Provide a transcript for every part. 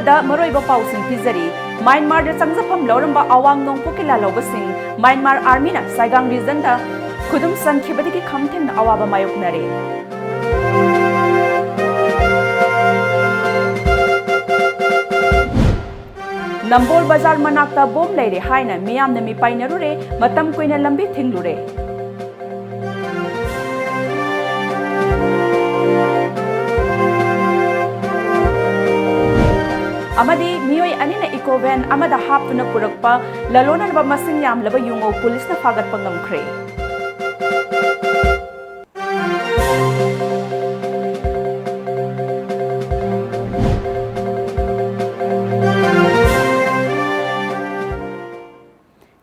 ꯑꯍꯥꯟꯕꯗ ꯃꯔꯣꯏꯕ ꯄꯥꯎꯁꯤꯡ ꯄꯤꯖꯔꯤ ꯃ꯭ꯌꯥꯟꯃꯥꯔꯗ ꯆꯪꯖꯐꯝ ꯂꯧꯔꯝꯕ ꯑꯋꯥꯡ ꯅꯣꯡꯄꯣꯛꯀꯤ ꯂꯥꯜꯍꯧꯕꯁꯤꯡ ꯃ꯭ꯌꯥꯟꯃꯥꯔ ꯑꯥꯔꯃꯤꯅ ꯁꯥꯏꯒꯥꯡ ꯔꯤꯖꯟꯗ ꯈꯨꯗꯨꯝ ꯆꯟꯈꯤꯕꯗꯒꯤ ꯈꯝꯊꯦꯡꯅ ꯑꯋꯥꯕ ꯃꯥꯌꯣꯛꯅꯔꯦ Nambol Bazar manakta bom leire haina miyamna mi painarure matam kuina lambi thinglure Amadi miyoi anina ecovan amada haptuna purakpa lalona ba masing yamlaba yungo police na fagat pangamkhre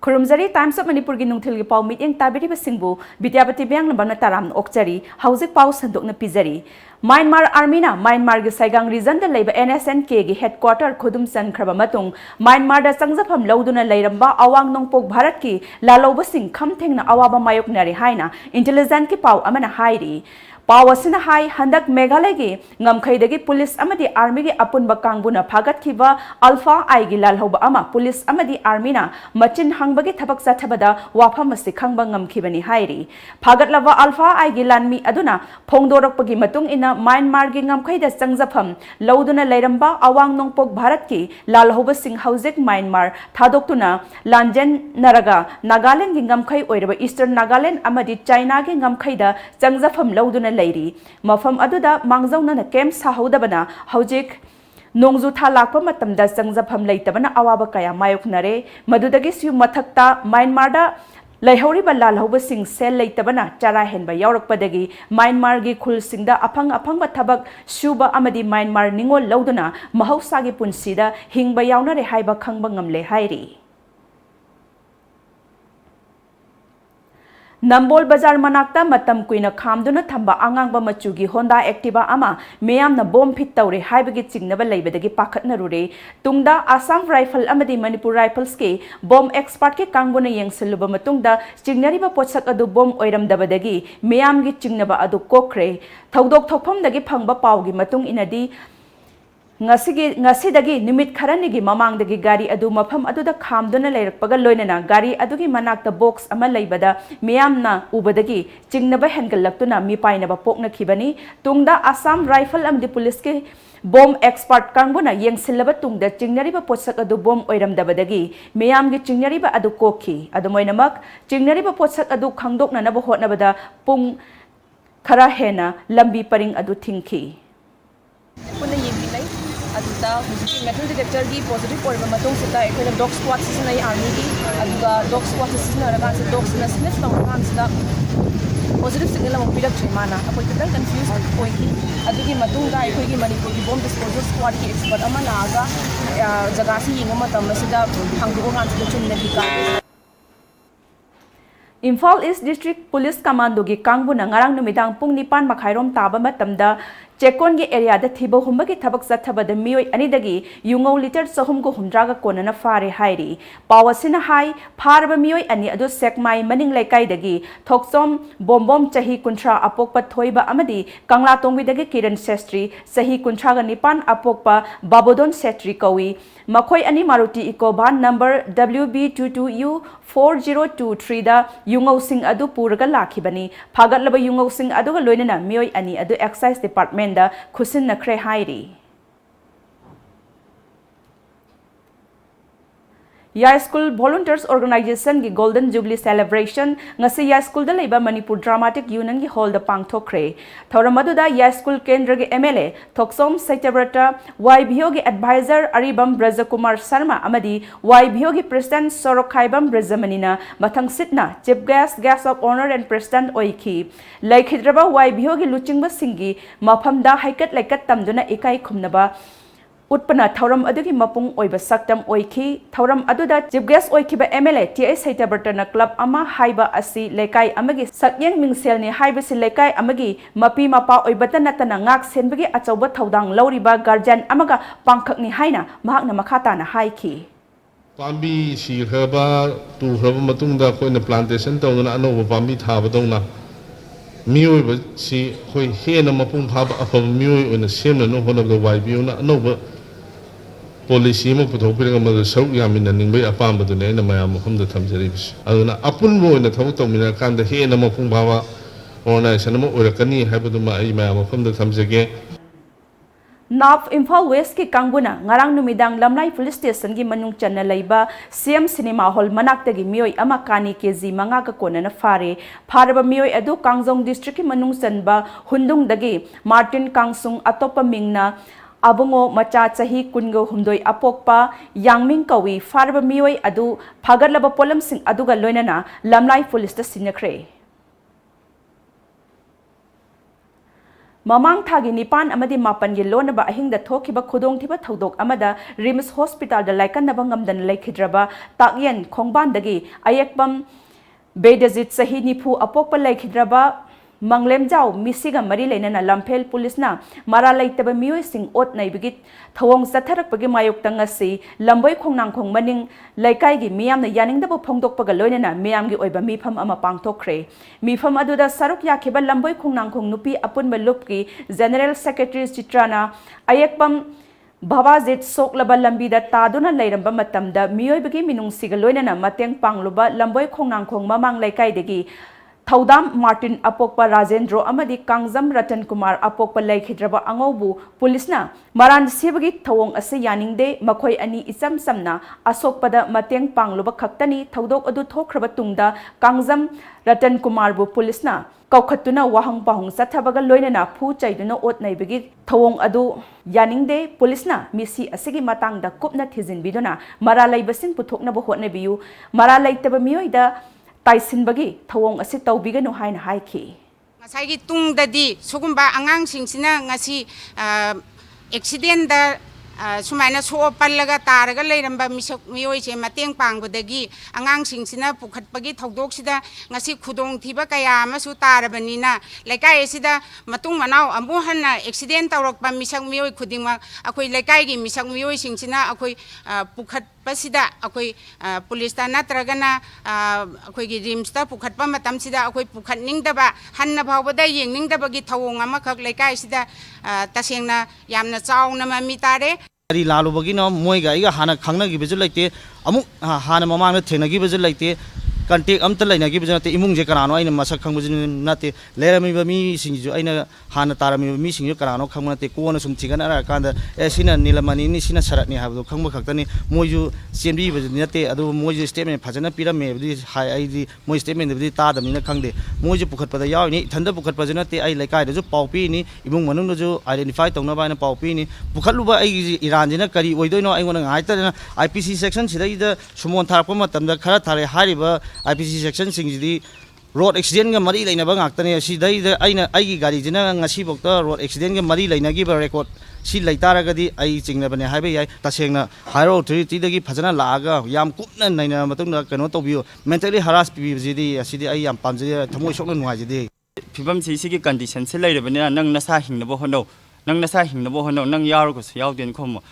Kurumzari Times of Manipur gi nungthil gi paw meeting tabiri basingbu Bidyapati Bank nambana taram okchari hauzik paw sandok na pizari Myanmar Army na Myanmar gi Saigang region da leiba NSNK gi headquarter khudum san khraba matung Myanmar da changjafam lauduna leiramba awang nongpok Bharat ki laloba sing khamthengna awaba mayok nari haina intelligence ki paw amana hairi Pawasina hai handak Meghalaya gi ngamkhaidagi police amadi army gi apunba kangbuna phagat khiba alpha ai gi lalhoba ama police amadi army na machin hangbagi thabak chathabada wafam asi khangba ngamkhibani hairi phagat alpha ai gi lanmi aduna phongdorokpagi matung ina Myanmar gi ngamkhaida changjafam lauduna leiramba awang nongpok Bharat ki lalhoba sing hauzik Myanmar thadoktuna lanjen naraga Nagaland gi ngamkhai oiraba Eastern Nagaland amadi China gi ngamkhaida changjafam lauduna leiri mafam aduda mangzauna na kem sahodabana haujik nongju tha lakpa matamda changjafam leitabana awaba kaya mayoknare madudagi siu mathakta Myanmar da laihori lalhoba sing sel leitabana chara henba yaurakpadagi Myanmar gi khul singda afang thabak shuba amadi Myanmar ningol lauduna mahausagi punsida hingba yaunare haiba khangba ngamle hairi Nambol Bazar manakta matam kuina khamduna thamba angangba machugi Honda Activa ama meyamna bom fit tawre haibagi chingnaba leibadagi pakhatna rure tungda Assam Rifle amadi Manipur Rifles ke bom expert ke kangbuna yengsiluba matungda chingnariba potsak adu bom oiramdabadagi meyamgi chingnaba adu kokre thaudok thokphamdagi phangba pawgi matung inadi ngasidagi nimit kharanigi mamangdagi gari adu mafam aduda khamduna leirakpaga loinana gari adugi manakta box ama leibada miyamna ubadagi chingnaba hengallaktuna mi painaba pokna khibani tungda Assam Rifle amdi police ke bom expert kangbuna yengsilaba tungda chingnariba potsak adu bom oiramdabadagi miyamgi chingnariba adu kokhi adumoinamak chingnariba potsak adu khangdokna naba hotnabada pung khara hena lambi paring adu thingki aduda metal detector gi positive or matung sita ekona dog squad sisna army gi aduga dog squad sisna raga se dog sna sniff na kan sida positive signal am pirak chimana apoi kitang confused point ki adugi matung da ekoi gi Manipur gi bomb disposal squad ki expert ama laga jaga si yinga matam sida hangdu kan sida chunna ki ka Imphal East District Police Commando gi kangbuna ngarang numidang pung 9 makhairom taba matamda Chekon gi area da thibo humba gi thabak chathabada miyoi anidagi yungau liter sahum go humdraga konana fare hairi pawasina hai pharba miyoi ani adu sekmai maning laikai dagi thoksom bombom chahi kuntra apokpa thoiba amadi kangla tongbi dagi kiran sestri sahi kuntra ga nipan apokpa babodon setri kawi makhoi ani maruti ecovan number WB22U 4023 da yungau sing adu puraga lakhibani phagat yungau sing adu ga loinana miyoi ani adu excise department da khusin nakhre hairi Ya School Volunteers Organization gi Golden Jubilee Celebration ngasi Ya School da leiba Manipur Dramatic Union gi hall da pangthokre thoramadu da Ya School Kendra gi MLA Thoksom Saitabrata YBO gi advisor Aribam Brajakumar Sharma amadi YBO gi President Sorokhaibam Brajamanina mathang sitna Chief Guest of Honor and President oiki laikhidraba YBO gi luchingba singi mafam da haikat laikat tamduna ikai khumnaba Utpana Thoram adugi mapung oiba saktam oiki Thoram aduda Chief Guest oikiba MLA TI Saitabartana Club ama haiba asi lekai amagi sakyang mingsel ni haiba si lekai amagi mapi mapa oibata natana ngak senbagi achauba thaudang lauriba guardian amaga pangkhak ni haina mahakna makhata na haiki Pambi si herba tu herba matungda koina plantation tawna anoba pambi thaba tawna mioi ba si khoi hena mapung phaba afam mioi oina semna no honabda YBO na anoba policy ꯑꯃ ꯄꯨꯊꯣꯛꯄꯤꯔꯒ ꯃꯗꯨ ꯁꯔꯨꯛ ꯌꯥꯃꯤꯟꯅꯅꯤꯡꯕꯒꯤ ꯑꯄꯥꯝꯕꯗꯨꯅꯤ ꯑꯩꯅ ꯃꯌꯥꯝ ꯃꯐꯝꯗ ꯊꯝꯖꯔꯤꯕꯁꯤ ꯑꯗꯨꯅ ꯑꯄꯨꯟꯕ ꯑꯣꯏꯅ ꯊꯕꯛ ꯇꯧꯃꯤꯟꯅꯔꯀꯥꯟꯗ ꯍꯦꯟꯅ ꯃꯄꯨꯡ ꯐꯥꯕ ꯑꯣꯔꯒꯅꯥꯏꯖꯦꯁꯟ ꯑꯃ ꯑꯣꯏꯔꯛꯀꯅꯤ ꯍꯥꯏꯕꯗꯨꯃ ꯑꯩ ꯃꯌꯥꯝ ꯃꯐꯝꯗ ꯊꯝꯖꯒꯦ नाफ इम्फाल वेस्ट की कांगुना ngarang numidang lamlai police station gi manung channa leiba CM cinema hall manakta gi mioi ama kani kg manga ka konana fare faraba mioi adu kangjong district ki manung chanba hundung dagi Martin Kangsung atopa mingna abungo macha chahi kungo humdoi apokpa yangming kawi faraba mioi adu phagarlaba polam sing aduga loinana lamlai police ta sinakre Mamang thagi nipan amadi mapan gi lonaba ahingda thokiba khudong thiba thodok amada Rims Hospital da laikan naba ngamdan laikhidraba takyen khongban dagi ayekpam bedajit sahi nifu apokpa laikhidraba Manglemjau misiga mari leinana Lamphel police na mara laitaba mioi sing ot naibigi thawong satharak pagi mayok tangasi lamboi khongnang khong maning laikai gi miyam na yaning daba phongdok paga loinana miyam gi oiba mifam ama pangthokre mifam aduda saruk yakhiba lamboi khongnang khong nupi apun malup ki general secretary Chitrana ayekpam Bhavajit soklaba lambi da taduna leiramba matamda mioi bagi minung siga loinana mateng pangluba lamboi khongnang khong mamang laikai degi Thaudam Martin Apokpa Rajendro amadi Kangjam Ratan Kumar Apokpa Laikhidraba Angobu police na maran sibagi thawong ase yaningde makhoi ani isam samna asokpada mateng pangluba khaktani thaudok adu thokraba tungda Kangjam Ratan Kumar bu police na kaukhatuna wahang pahong sathabaga loinana phu chaiduna ot naibagi thawong adu yaningde police na misi asigi matangda kupna thijinbiduna mara laibasing puthokna bo hotnabiyu mara laitaba miyoida Taisinbagi thawong asi tawbiganu haina haiki ngasai tungdadi sugumba angangsingsina ngasi accident da sumaina so pallaga taraga leiramba misok mioi che mateng pangbadagi angangsingsina pukhatpagi thodok-sida ngasi khudong thiba kaya amasu tarabanina laikai asida matung manau amu hanna accident tawrakpa misak mioi khudingma akoi laikai gi misak mioi singsina akoi pukhat pasida akoi police ta natragana akoi gi rims ta pukhatpa matam sida akoi pukhatningdaba hanna phawbada yengningdabagi thawong ama khak laikai sida tasengna yamna chauna mami tare Ari lalu bagino moi ga iga hana khangna gi beju laite amuk hana mamang na thena gi beju laite contact amta laina gi beju nate imung je karano aina masak khang beju nate lerami ba mi singju aina hana tarami mi singju karano khang nate ko na sum thigana ara kanda sina nilamani ni sina sarat ni habdo khang ba khaktani moi ju cmb beju nate adu moi ju statement phajana pirame bdi hai ai di moi statement bdi ta dam ni na khangde moi ju pukhat pada yaw ni thanda pukhat pa nate ai laikai da ju pau pi ni imung manung ju identify tongna ba na pau pi ni pukhatluba ai Iranjina kari oidoino aingona ngaitana IPC section sidaida sumon tharappa matamda khara thare hariba IPC section singidi road accident ga mari lainaba ngaktane sidaida aina aigi gari jina ngasi bokta road accident ga mari lainagi ba record si laitaragadi ai jingnabane haiba yai tasengna higher authority dagi phajana laaga yam kupna naina matungna kano tobiyo mentally harass pibjidi asidi ai yam pamjidi thamoi sokna nuajidi fibam sigi condition se lairabane nang nasa hingnabo hono nang nasa hingnabo hono nang yarugo yauden khomo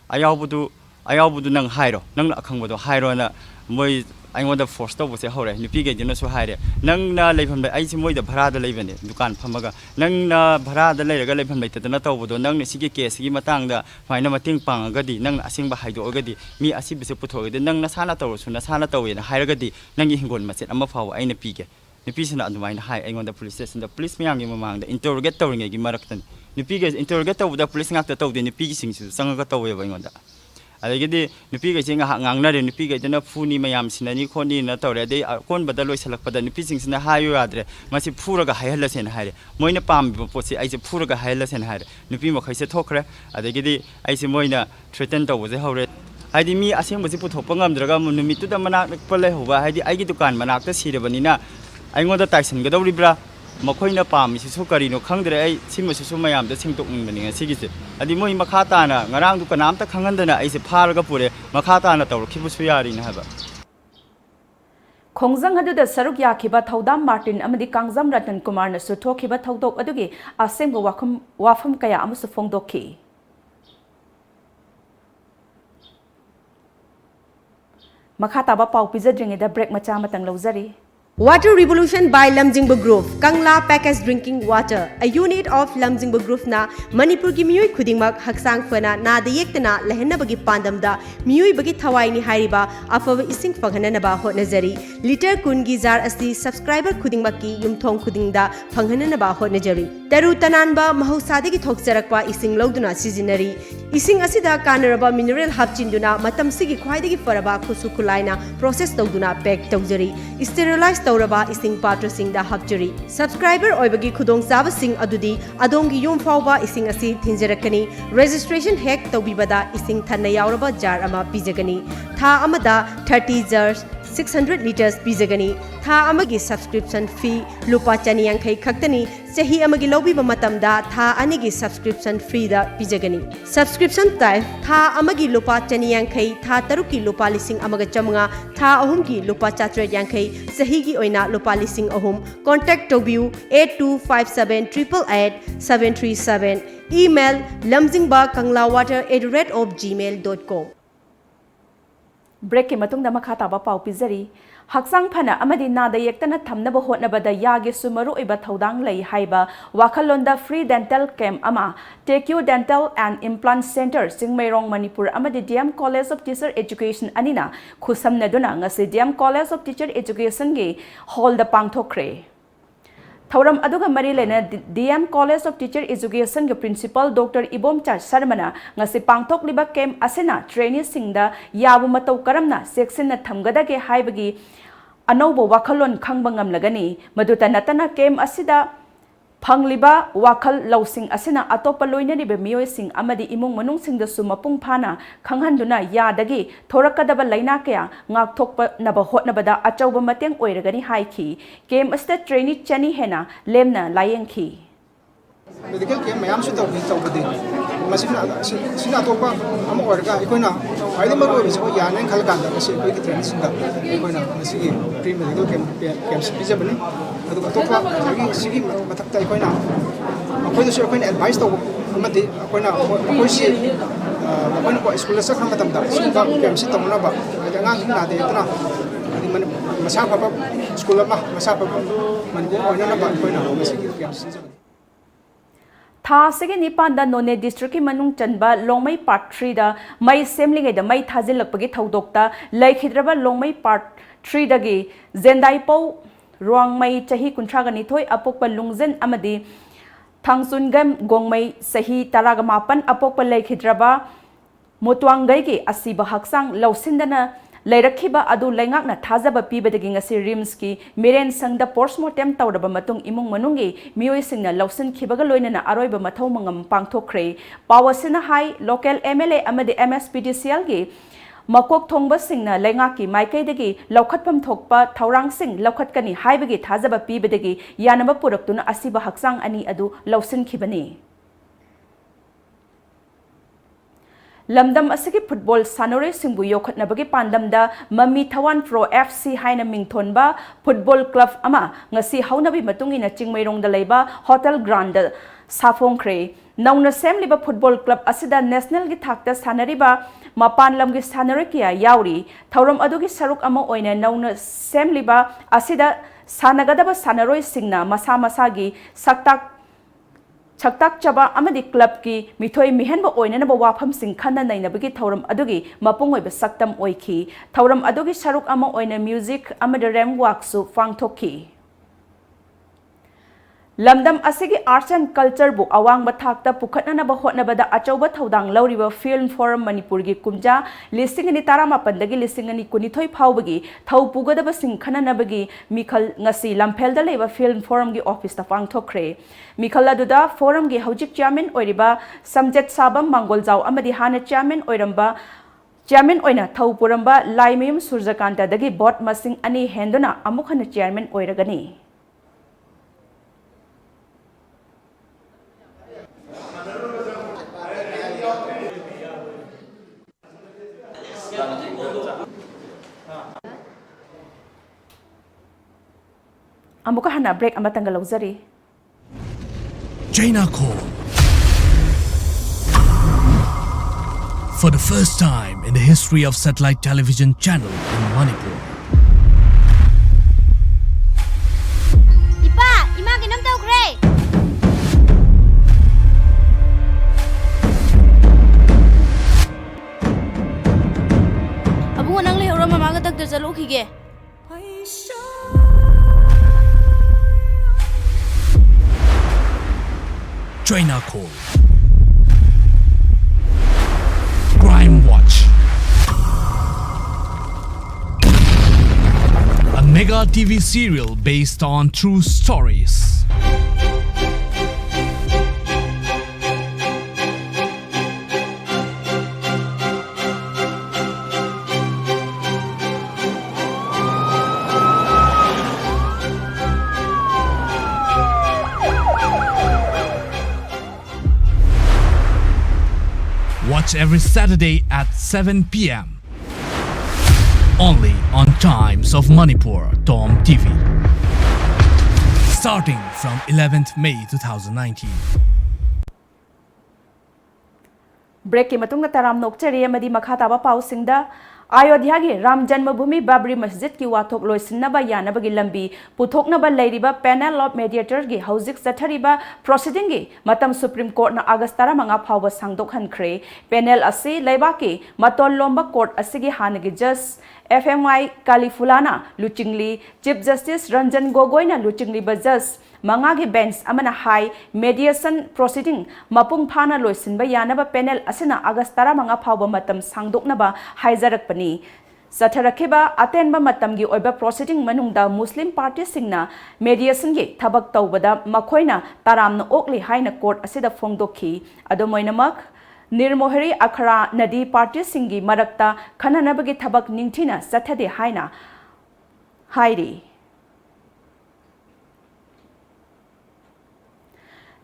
ayawbudu nang hairo nang akhangbodo hairo na moi aingoda force to bose hore nupi ge dina so haire nang na leifam bai ai si moi da bhara da leibane dukan phamaga nang na bhara da leiraga leifam bai tadana tawbodo nang ne sigi case gi matang da faina mating pangagadi nang asingba haido ogadi mi asi bise puthogadi nang na sana tawru na sana tawena hairagadi nang gi hingon macet ama faw aina pige nupisina adumaina hai aingoda police station da police miyang gi mamang da interrogate tawringe gi maraktan nupi ge interrogate tawda police ngakta tawde nupi gi singsu sangaga tawwe ba aingoda adagidi nupi ge singa ngangnare nupi ge dana phuni mayam sinani khoni na tawre de kon bada loi salakpada nupi singsina hayu adre masi phuraga haihalla sen haire moina pambi posi aise phuraga haihalla sen haire nupi makhaise thokre adagidi aise moina threaten tawje hore haidi mi asengba si puthokpa ngamdraga numitu da manak pale hoba haidi aigi dukan manak ta sirebanina aingoda taisen gadawribra makoina pam sisu karino khangdre ai simasisu mayam da singtok ningmani sigise adi moi makhata na ngarang du kanam ta khangandana ai se pharaga pure makhata na tawr khibusu yari na haba Khongjang haduda saruk yakhiba Thaudam Martin amadi Kangjam Ratan Kumar na su thokhiba thodok adugi asengba wafam kaya amusu phongdokhi Makhata ba pau pizadringe da break macha matang lawzari Water Revolution by Lamjingba Group, Kangla Packaged Drinking Water, a unit of Lamjingba Group na Manipur gi miyoi khudingmak haksang fana na da yektana lehenna bagi pandamda miyoi bagi thawai ni hairiba afaba ising phanghana ba hotnajari liter kun gi jar asi subscriber khudingmak ki yumthong khudingda phanghana ba hotnajari taru tananba mahusadi gi thokjarakpa ising loduna sizinari ising asida kanaraba mineral hapchinduna matam sigi khwaidagi faraba khusu khulaina process tawduna pack tawjari sterilize तौरबा इसिंग पात्र सिंग दा हपचरी subscriber ओइबगी खुदोंग चाब सिंग अदुदी अदोंगी yum फाउबा इसिंग असि थिंजरकनी registration हेक तौबिबदा इसिंग थन्ना यावरबा jar अमा पिजगनी था अमदा 30 जर्स 600 liters पिजगनी था अमगी subscription फी लुपा चनी यांखै खक्तनी सही अमगी लौबिबा मतमदा था अनिगी subscription free दा पिजगनी subscription type था अमगी लुपा चनी यांखै था तरुकी लुपा लिसिंग अमगा चमंगा था अहुमगी लुपा चात्रे यांखै सही की ओइना लुपा लिसिंग अहुम कांटेक्ट टोबियू 8257888737 ईमेल lamjingbakanglawwater@gmail.com ब्रेक के मतुंग मखा ताबा पाउ पिजरी हक्सांग फना अमदि नादा येक्तना थमनब होटनबदा यागे सुमरु इबा थौदांग लई हाइबा वाखलोंदा फ्री डेंटल कैम्प अमा टेक्यू डेंटल एंड इम्प्लांट सेंटर सिंगमेरोंग मणिपुर अमदि DM college of teacher education अनिना खुसमनदुना ngasi DM college of teacher education गे हॉल द पांगथोखरे थौरम अदुगा मरी लेना DM college of teacher education के प्रिंसिपल डॉक्टर इबोमचा शर्मना ngasi पांगथोकलिबा कैम्प असेना ट्रेनी सिंगदा याबु मतौ करमना सेक्शन थमगदगे हाइबगी अनौबो वाखलोन खंगबा ngamlagani मदुता नतना कैम्प असिदा फंगलिबा वाखल लौसिंग असिना अतोपा लोइनरिबे मियोइसिंग अमदि इमुंग मनुंगसिंगदसु मपुंग फाना खंगहंदुना यादगी थोरकदबा लैना कया ngakthokpa naba hotnabada achauba mateng oiragani haiki camp अस्ते ट्रेनी चनी हेना लेमना लायेंखी मेडिकल कैम्प मैम से तौबदे मसिना तोपा अम ओरगा इकोना फाइदे मरो बिसो याने खल कांदा मसि कोई training सिंदा Ikauna मसि pre medical camp से पिजबने अदु तोपा सिगी मथक्ता इकोना अखोय दसु अखोय एडवाइस तौ अमदि अखोयना कोइसि अखोयना को स्कूल सखम मतमदा सिंगा कैम्प से तौनबा अंगांग नादे तना मन मसा पापा स्कूल मा मसा पापा मन को ओइना बा अखोयना मसि कैम्प से था सेगे निपान दा नोने डिस्ट्रिक्ट की मनुंग चनबा लोंगमई पार्ट 3 दा मई सेमलिंगे दा मई थाजिलकपगी थौदोक्ता लैखिद्रबा लोंगमई पार्ट 3 दगी जेंदाइपौ रोंगमई चही कुंथ्रागा निथोय अपोकपा लुंगजन अमदि थांगसुनगम गोंगमई सही तरागा मापन अपोकपा लैखिद्रबा मोतवांगई की असीबा हक्सांग लौसिंदना लैरखिबा अदु लैंगाकना थाजबा पीबदगी ngasi रिम्स की मिरेन संगदा पोस्टमार्टम तौरबा मतुंग इमुंग मनुंगी मियोइसिंगना लौसिन खिबगा लोइनना अरोइबा मथौ मंगम पांगथोखरे पावसिना हाई लोकल एमएलए अमदि एमएसपीडीसीएल गी मकोक थोंगबा सिंगना लैंगाकी माइकैदगी लौखटफम थोकपा थौरांग सिंग लौखटकनी हाइबगी थाजबा पीबदगी यानबा पुरक्तुना असीबा हक्सांग अनि अदु लौसिन खिबनी लमदम असगी फुटबॉल सानोरे सिंगबु योखटनबगी पांदमदा मम्मी थवान प्रो एफसी हाइना मिंगथोनबा फुटबॉल क्लब अमा ngasi हौनबी मतुंगिना चिंगमैरोंगदा लैबा होटल ग्रांड साफोंख्रे नौना सेमलिबा फुटबॉल क्लब असिदा नेशनल गी थाकता सानरिबा मपान लमगी सानरे किया याउरी थौरम अदुगी सरुक अमा ओइना नौना सेमलिबा असिदा सानगदबा सानरोय सिंगना मसा मसागी सक्ताक छक्ताक चबा अमदि क्लब की मिथोय मिहनबा ओइननबा वाफम सिंग खन्ना नैनबगी थौरम अदुगी मपुंग ओइबा सक्तम ओइखी थौरम अदुगी सरुक अमा ओइना म्यूजिक अमदि रैम वाकसु फांगथोखी लमदम असिगी आर्ट्स एंड कल्चर बु अवांग बथाकता पुखटननबा होटनबदा अचौबा थौदांग लौरिबा फिल्म फोरम मणिपुर गी कुमजा लिस्टिंगनि तारामापनदगी लिस्टिंगनि कुनिथोय फावबगी थौ पुगदबा सिंग खननबगी मिखल ngasi लमफेलदा लेबा फिल्म फोरम गी ऑफिस ता पांगथोखरे मिखल अदुदा फोरम गी हौजिक चेयरमैन ओइरिबा समजेत साबम मंगोलजाव अमदि हाना चेयरमैन ओइरंबा चेयरमैन ओइना थौ पुरंबा लाइमयम सूर्यकांतदगी बोट मसिंग अनि हेंदुना अमुखना चेयरमैन ओइरगनी अमुका हना break अमतंग लौजरी China Call. For the first time in the history of satellite television channel in Manipur, China Call, Crime Watch, a mega TV serial based on true stories. Watch every Saturday at 7 p.m. only on Times of Manipur Tom TV. Starting from 11th May 2019. Break ki matungna taram nokchari amadi makha taba pausingda Ayodhya gi Ram Janmabhoomi Babri Masjid ki wathok loisinaba yanabagi lambi puthoknaba leiriba panel of mediators gi hauzik sathariba proceeding gi matam Supreme Court na August 15 phawba sangdokhankhre panel ase leibaki matol lomba court asigi hanagi judge FMI Kalifulana Luchingli Chief Justice Ranjan Gogoi na Luchingli ba judge mangagi bench amana high mediation proceeding mapung phana loisinba yanaba panel asina August 15 phawba matam sangdoknaba haijarakpani Satharakhiba atenba matamgi oiba proceeding manungda Muslim party singna mediation gi thabak tawbada makhoina taramna okli haina court asida phongdokhi adomoinamak Nirmohari Akhara Nadi party singi marakta khananabagi thabak ningthina sathade haina hairi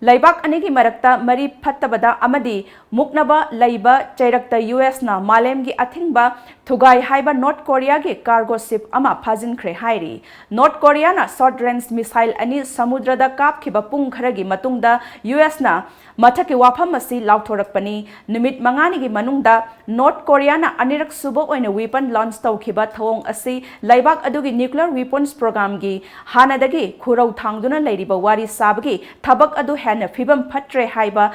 Laibak anigi marakta mari phattabada amadi muknaba laiba chairakta US na malem gi athingba thugai haiba North Korea gi cargo ship ama phajin khre hairi North Korea na short range missile ani samudrada kap khiba pung kharagi matungda US na mathaki wafam asi lauthorakpani nimit mangani gi manungda North Korea na anirak subo oina weapon launch tawkhiba thawong asi laibak adugi nuclear weapons program gi hanadagi khurau thangduna leiriba wari sabagi thabak adu hena fibam phatre haiba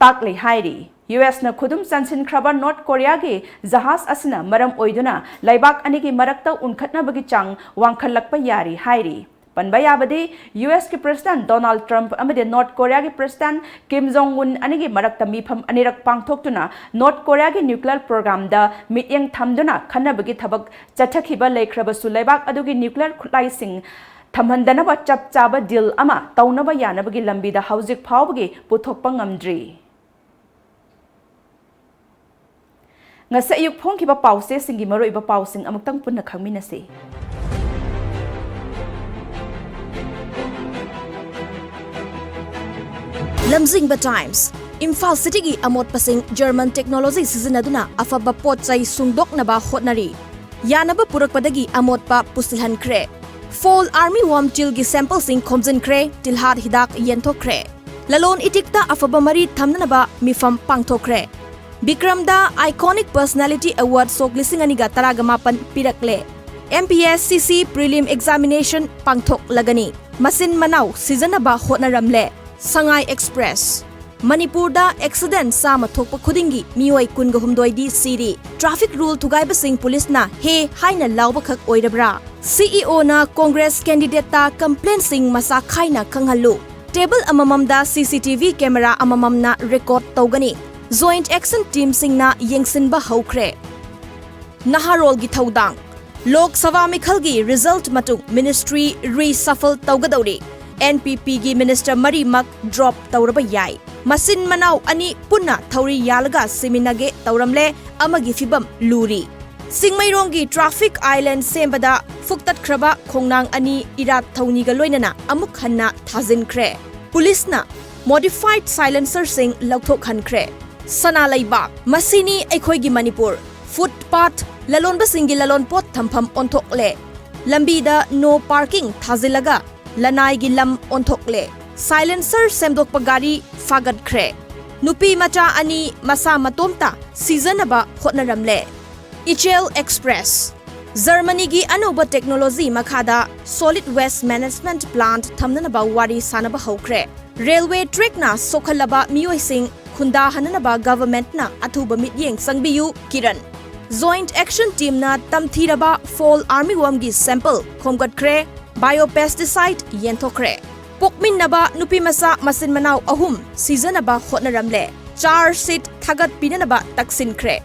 takle hairi US na khudum chansin khraba North Korea gi jahaz asina maram oiduna laibak anigi marakta unkhatna bagi chang wangkhalakpa yari hairi Panbayabadi US ki President Donald Trump amade North Korea ki President Kim Jong-un anigi marakta mifam anirak pangthoktuna North Korea ki nuclear program da mityang thamduna khanabagi thabak chathakhiba lekhrabasu laibak adugi nuclear khulaising thamhandanaba chap chaba deal ama taunaba yanabagi lambida hauzik phawbagi puthokpa ngamdri ngasa ayuk phongkhiba pause singi maroiba pausing amuktang punna khangminase Lamjingba Times Imphal City gi amot pasing German technology sizinaduna afaba potchai sungdoknaba hotnari yanaba purakpadagi amotpa pusilhankre Fall Army Worm Chill gi sample sing khomjinkre tilhad hidak yenthokre lalon itikta afaba mari thamnanaba mifam pangthokre Bikramda Iconic Personality Award Soklising aniga taragamapan pirakle MPSCC Prelim Examination pangthok lagani masin manaw sizinaba hotnaramle Sangai Express Manipurda accident sama thokpa khudingi mioi kunga humdoi di siri traffic rule thugai basing police na he haina lawba khak oirabra CEO na Congress candidate ta complaint sing masa khaina khanghalu table amamamda CCTV camera amamamna record tawgani joint action team sing na yengsinba haukre Naharol gi thaudang Lok Sabha Mikhal gi result matung ministry reshuffle tawgadawri NPP gi minister Mari Mak drop tauraba yai masin manaw ani punna thauri yalaga seminage tauramle amagi fibam luri Singmairong gi traffic island sembada fuktat khraba khongnang ani irat thauni ga loinana amuk hanna thazinkhre police na modified silencer sing lauthok khankhre sana laibak masini aikhoi gi Manipur footpath lalonba singi lalon pot thampham onthokle lambida no parking thazilaga Lanai gi lam onthokle silencer semdokpa gari fagadkhre nupi macha ani masa matomta seasonaba hotnaramle Ichel Express Germany gi anuba technology makhada solid waste management plant thamnanaba wari sanaba hokre railway track na sokhalaba miyoising khunda hananaba government na athuba mityeng sangbiyu kiran joint action team na tamthiraba fall army worm gi sample khomgatkre biopesticide yenthokre Pokminnaba nupi masa masin manaw ahum seasonaba hotnaramle. Charge seat thagat pinanaba taksinkhre.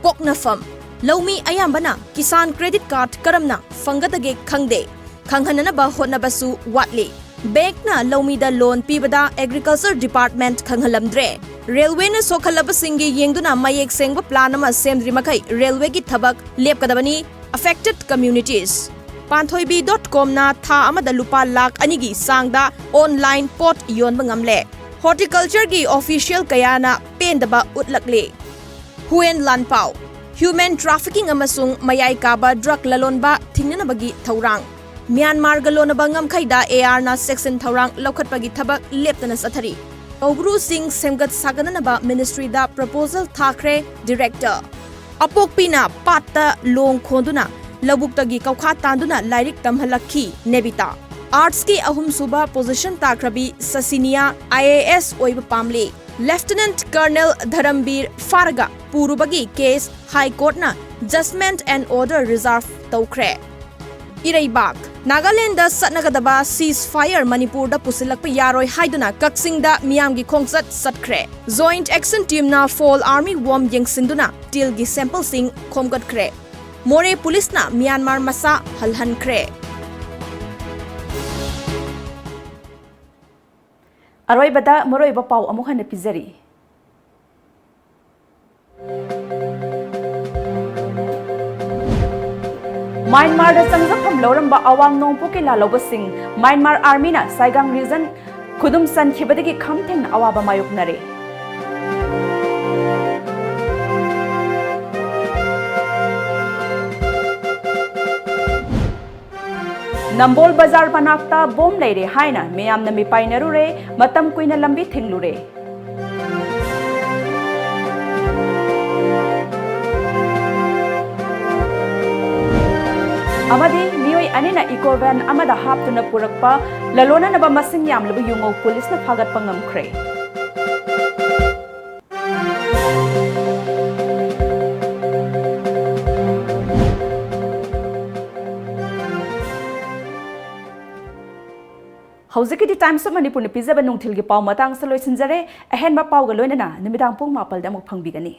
Poknafam Lomi ayambana kisan credit card karamna fangadage khangde. Khanghananaba hotnabasu watli. Bank na lomi da loan pibada agriculture department khanghalamdre. Railway na sokhalabasinggi yengduna mayek sengba plan ama semdri makai railway gi thabak lepkadabani affected communities. Panthoibi.com na tha amada lupa lakh anigi sangda online pot yonba ngamle. Horticulture gi official kayana pendaba utlakle. Huen Lanpao Human trafficking amasung mayai kaba drug lalonba thingnanabagi thaurang. Myanmar galonaba ngamkhaida AR na section thaurang lokhatpagi thabak leptana sathari. Obru Singh semgat sagananaba ministry da proposal thakre director. Apokpina patta long khonduna labuktagi kaukha tanduna lairik tamhalakhi Nebita. Arts ki ahum suba position takrabi Sasinia IAS oiba pamle. Lieutenant Colonel Dharambir Farga Purubagi case High Court na Judgment and Order Reserve Taukre. Iraibak Nagaland da satnagadaba ceasefire Manipur da pusilakpa yaroi haiduna Kaksing da miyamgi khongsat satkre. Joint Action Team na Fall Army Wom yengsinduna tilgi sample sing khomgatkre. More Police na Myanmar masa halhankre. Aroibada Moroiba Pau Amuhan Pizari. Myanmar da sangjapam loramba awang nongpo ke laloba sing Myanmar Army na Saigang region khudum san khibadagi khamtheng awaba mayoknare. Nambol Bazar Panakta bom leire haina meyam na mi painarure matam kuina lambi thinglure. Amadi miyoi anina eco van amada haptuna purakpa lalona naba masing yam labu yungo police na phagat pangamkhre. Hauziki Times of Manipur pizza banung thilgi pau matang saloi sinjare ahen ba pau ga loina na nimidang pung mapal da mok phangbigani.